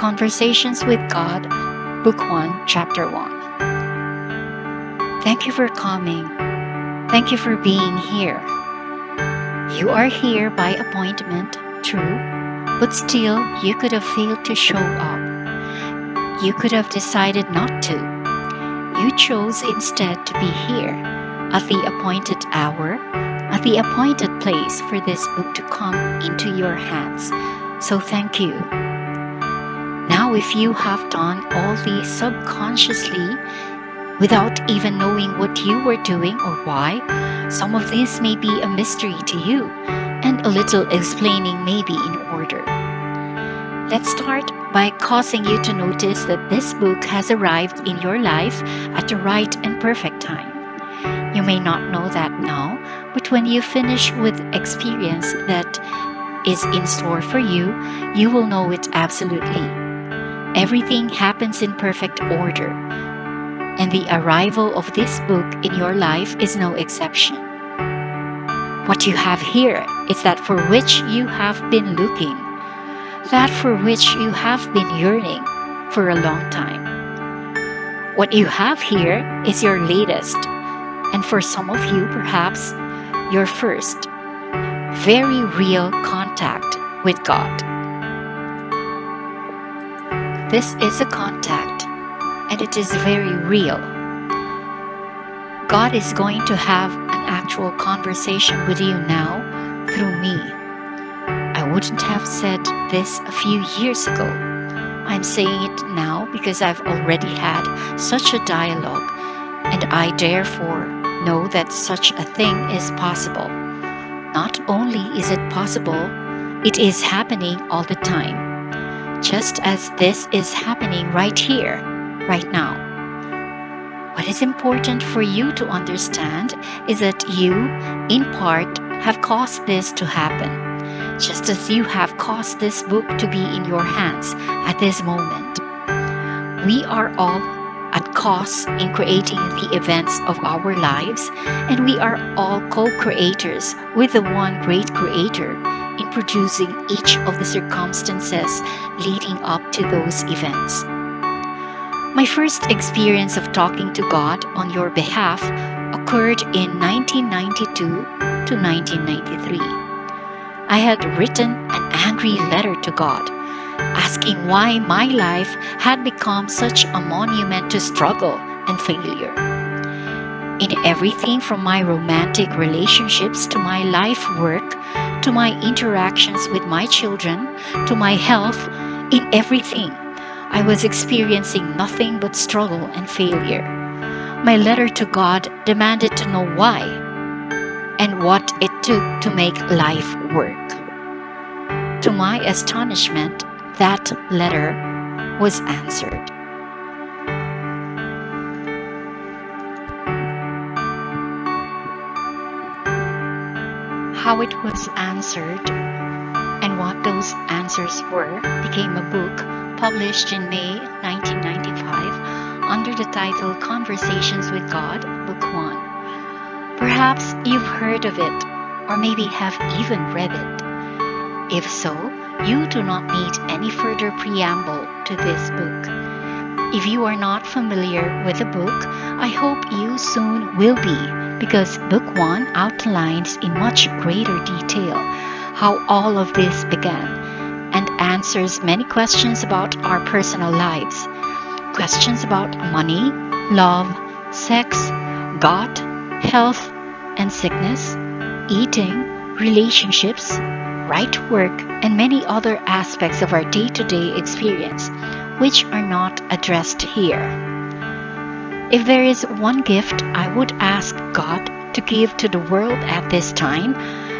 Conversations with God, Book 1, Chapter 1. Thank you for coming. Thank you for being here. You are here by appointment, true, but still you could have failed to show up. You could have decided not to. You chose instead to be here at the appointed hour, at the appointed place for this book to come into your hands. So thank you. Now, if you have done all this subconsciously, without even knowing what you were doing or why, some of this may be a mystery to you, and a little explaining may be in order. Let's start by causing you to notice that this book has arrived in your life at the right and perfect time. You may not know that now, but when you finish with experience that is in store for you, you will know it absolutely. Everything happens in perfect order, and the arrival of this book in your life is no exception. What you have here is that for which you have been looking, that for which you have been yearning for a long time. What you have here is your latest, and for some of you perhaps your first, very real contact with God. This is a contact, and it is very real. God is going to have an actual conversation with you now through me. I wouldn't have said this a few years ago. I'm saying it now because I've already had such a dialogue, and I therefore know that such a thing is possible. Not only is it possible, it is happening all the time. Just as this is happening right here, right now. What is important for you to understand is that you, in part, have caused this to happen, just as you have caused this book to be in your hands at this moment. We are all at cause in creating the events of our lives, and we are all co-creators with the one great creator in producing each of the circumstances leading up to those events. My first experience of talking to God on your behalf occurred in 1992 to 1993. I had written an angry letter to God, asking why my life had become such a monument to struggle and failure. In everything from my romantic relationships to my life work, to my interactions with my children, to my health, in everything, I was experiencing nothing but struggle and failure. My letter to God demanded to know why and what it took to make life work. To my astonishment, that letter was answered. How it was answered and what those answers were became a book published in May 1995 under the title Conversations with God, Book 1. Perhaps you've heard of it, or maybe have even read it. If so, you do not need any further preamble to this book. If you are not familiar with the book, I hope you soon will be, because Book 1 outlines in much greater detail how all of this began and answers many questions about our personal lives. Questions about money, love, sex, God, health and sickness, eating, relationships, right work, and many other aspects of our day-to-day experience, which are not addressed here. If there is one gift I would ask God to give to the world at this time,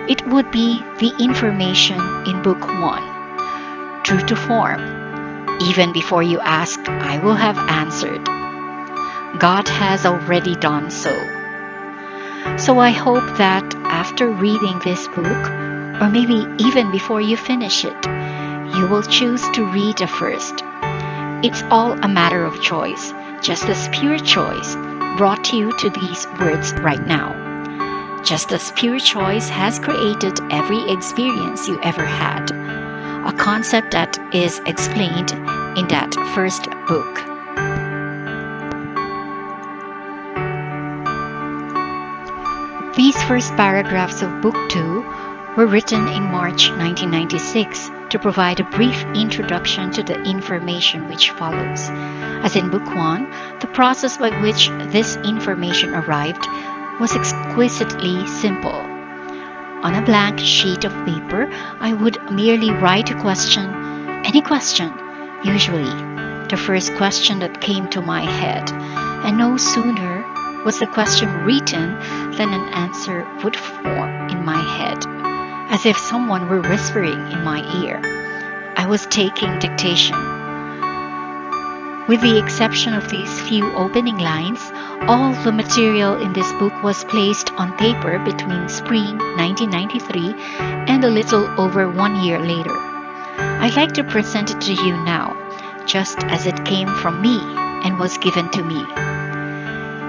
it would be the information in Book 1. True to form, even before you ask, I will have answered. God has already done so. So I hope that after reading this book, or maybe even before you finish it, you will choose to read the first. It's all a matter of choice, just as pure choice brought you to these words right now. Just as pure choice has created every experience you ever had. A concept that is explained in that first book. These first paragraphs of Book 2 were written in March 1996 to provide a brief introduction to the information which follows. As in Book 1, the process by which this information arrived was exquisitely simple. On a blank sheet of paper, I would merely write a question, any question, usually the first question that came to my head, and no sooner was the question written than an answer would form in my head, as if someone were whispering in my ear. I was taking dictation. With the exception of these few opening lines, all the material in this book was placed on paper between spring 1993 and a little over 1 year later. I'd like to present it to you now, just as it came from me and was given to me.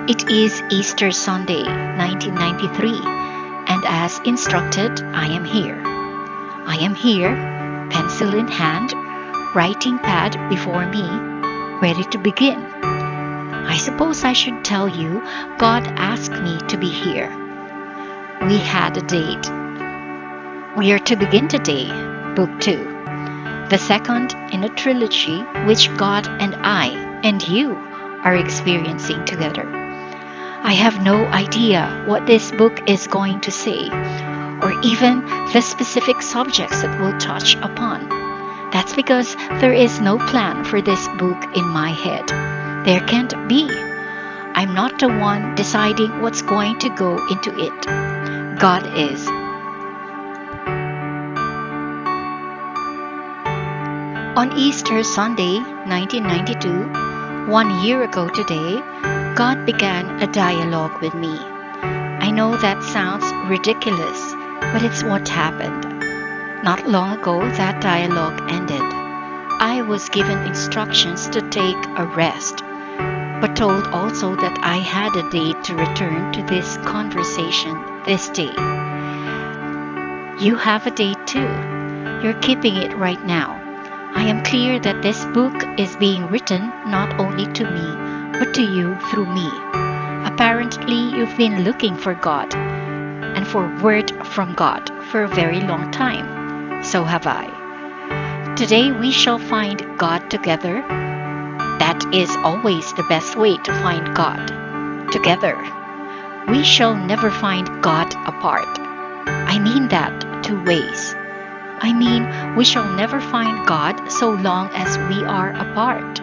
It is Easter Sunday, 1993, and as instructed, I am here. I am here, pencil in hand, writing pad before me, ready to begin. I suppose I should tell you, God asked me to be here. We had a date. We are to begin today, Book 2, the second in a trilogy which God and I and you are experiencing together. I have no idea what this book is going to say, or even the specific subjects it will touch upon. That's because there is no plan for this book in my head. There can't be. I'm not the one deciding what's going to go into it. God is. On Easter Sunday, 1992, 1 year ago today, God began a dialogue with me. I know that sounds ridiculous, but it's what happened. Not long ago, that dialogue ended. I was given instructions to take a rest, but told also that I had a date to return to this conversation this day. You have a date too. You're keeping it right now. I am clear that this book is being written not only to me, but to you through me. Apparently, you've been looking for God and for word from God for a very long time. So have I. Today we shall find God together. That is always the best way to find God. Together. We shall never find God apart. I mean that two ways. I mean, we shall never find God so long as we are apart.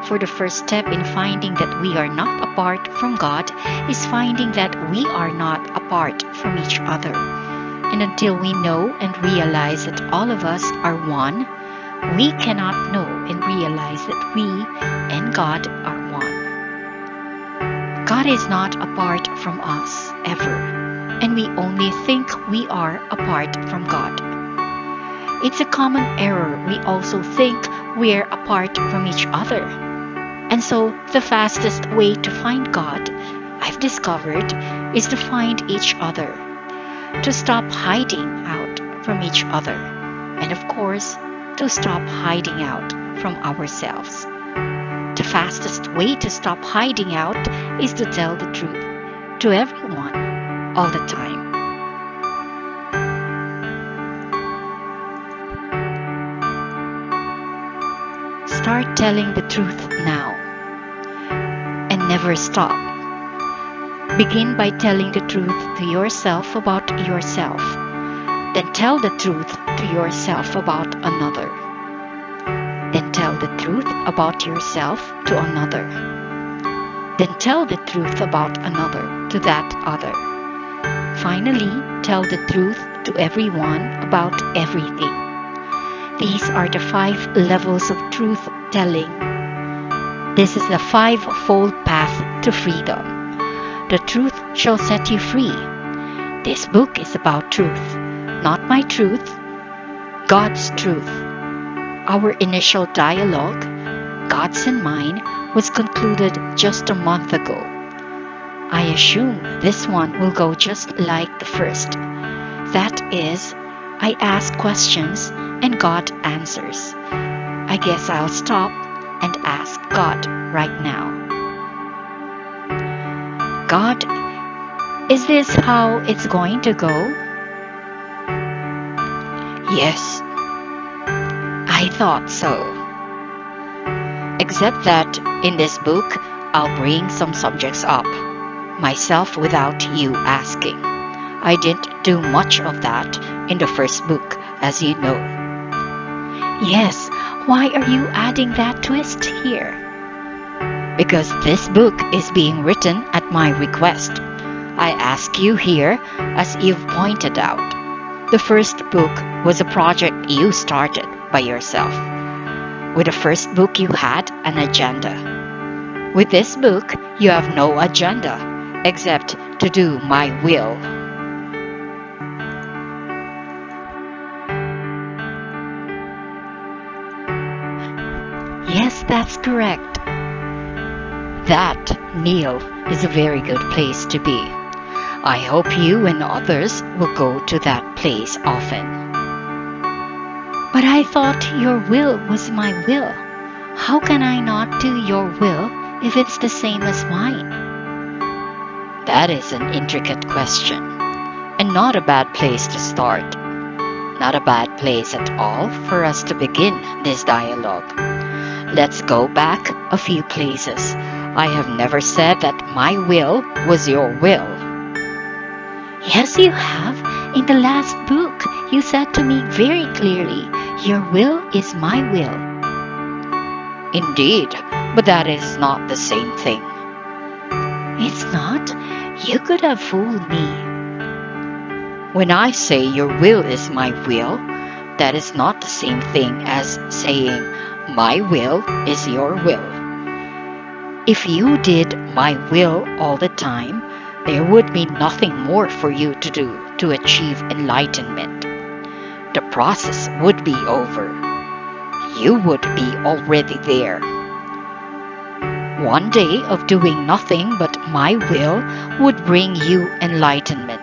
For the first step in finding that we are not apart from God is finding that we are not apart from each other. And until we know and realize that all of us are one, we cannot know and realize that we and God are one. God is not apart from us, ever, and we only think we are apart from God. It's a common error. We also think we're apart from each other. And so, the fastest way to find God, I've discovered, is to find each other. To stop hiding out from each other. And of course, to stop hiding out from ourselves. The fastest way to stop hiding out is to tell the truth to everyone, all the time. Start telling the truth now. And never stop. Begin by telling the truth to yourself about yourself. Then tell the truth to yourself about another. Then tell the truth about yourself to another. Then tell the truth about another to that other. Finally, tell the truth to everyone about everything. These are the 5 levels of truth telling. This is the 5-fold path to freedom. The truth shall set you free. This book is about truth, not my truth, God's truth. Our initial dialogue, God's and mine, was concluded just a month ago. I assume this one will go just like the first. That is, I ask questions and God answers. I guess I'll stop and ask God right now. God, is this how it's going to go? Yes, I thought so. Except that in this book, I'll bring some subjects up myself without you asking. I didn't do much of that in the first book, as you know. Yes, why are you adding that twist here? Because this book is being written at my request. I ask you here, as you've pointed out. The first book was a project you started by yourself. With the first book, you had an agenda. With this book, you have no agenda except to do my will. Yes, that's correct. That, Neil, is a very good place to be. I hope you and others will go to that place often. But I thought your will was my will. How can I not do your will if it's the same as mine? That is an intricate question, and not a bad place to start. Not a bad place at all for us to begin this dialogue. Let's go back a few places. I have never said that my will was your will. Yes, you have. In the last book, you said to me very clearly, your will is my will. Indeed, but that is not the same thing. It's not? You could have fooled me. When I say your will is my will, that is not the same thing as saying my will is your will. If you did my will all the time, there would be nothing more for you to do to achieve enlightenment. The process would be over. You would be already there. One day of doing nothing but my will would bring you enlightenment.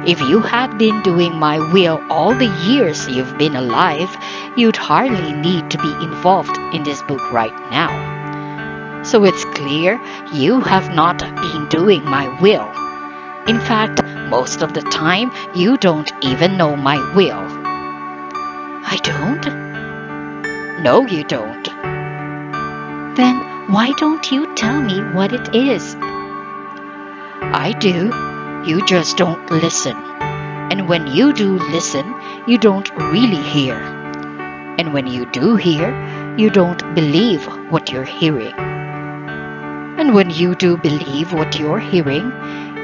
If you had been doing my will all the years you've been alive, you'd hardly need to be involved in this book right now. So it's clear you have not been doing my will. In fact, most of the time, you don't even know my will. I don't? No, you don't. Then why don't you tell me what it is? I do. You just don't listen. And when you do listen, you don't really hear. And when you do hear, you don't believe what you're hearing. And when you do believe what you're hearing,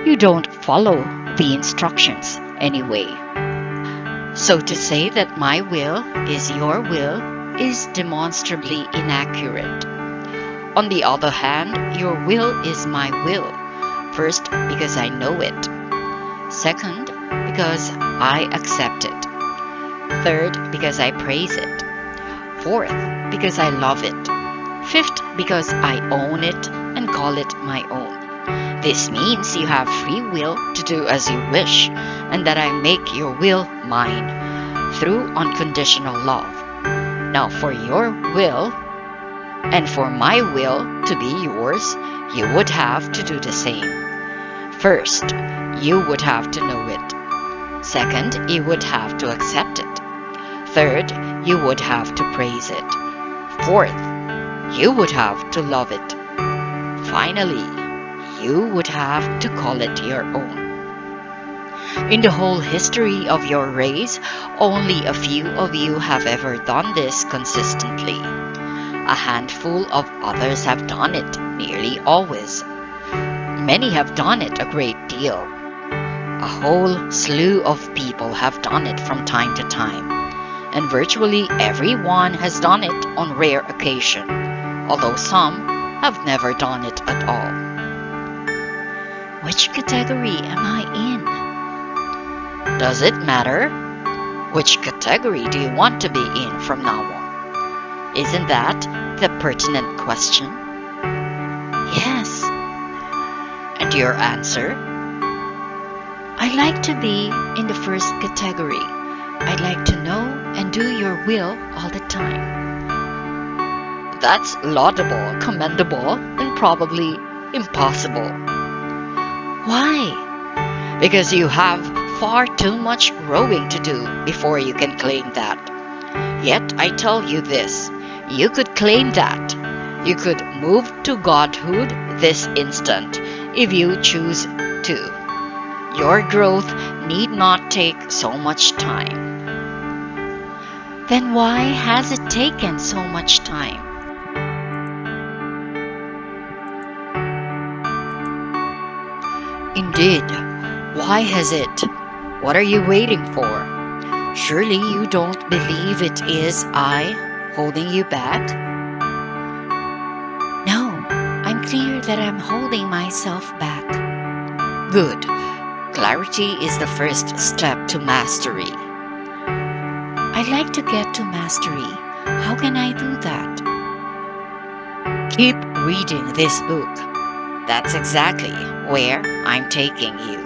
you don't follow the instructions anyway. So to say that my will is your will is demonstrably inaccurate. On the other hand, your will is my will. First, because I know it. Second, because I accept it. Third, because I praise it. Fourth, because I love it. Fifth, because I own it and call it my own. This means you have free will to do as you wish, and that I make your will mine through unconditional love. Now, for your will and for my will to be yours, you would have to do the same. First, you would have to know it. Second, you would have to accept it. Third, you would have to praise it. Fourth, you would have to love it. Finally, you would have to call it your own. In the whole history of your race, only a few of you have ever done this consistently. A handful of others have done it nearly always. Many have done it a great deal. A whole slew of people have done it from time to time, and virtually everyone has done it on rare occasion, although some have never done it at all. Which category am I in? Does it matter? Which category do you want to be in from now on? Isn't that the pertinent question? Yes. And your answer? I'd like to be in the first category. I'd like to know and do your will all the time. That's laudable, commendable, and probably impossible. Why? Because you have far too much growing to do before you can claim that. Yet I tell you this, you could claim that. You could move to godhood this instant if you choose to. Your growth need not take so much time. Then why has it taken so much time? Indeed, why has it? What are you waiting for? Surely you don't believe it is I holding you back? No, I'm clear that I'm holding myself back. Good. Clarity is the first step to mastery. I'd like to get to mastery. How can I do that? Keep reading this book. That's exactly where I'm taking you.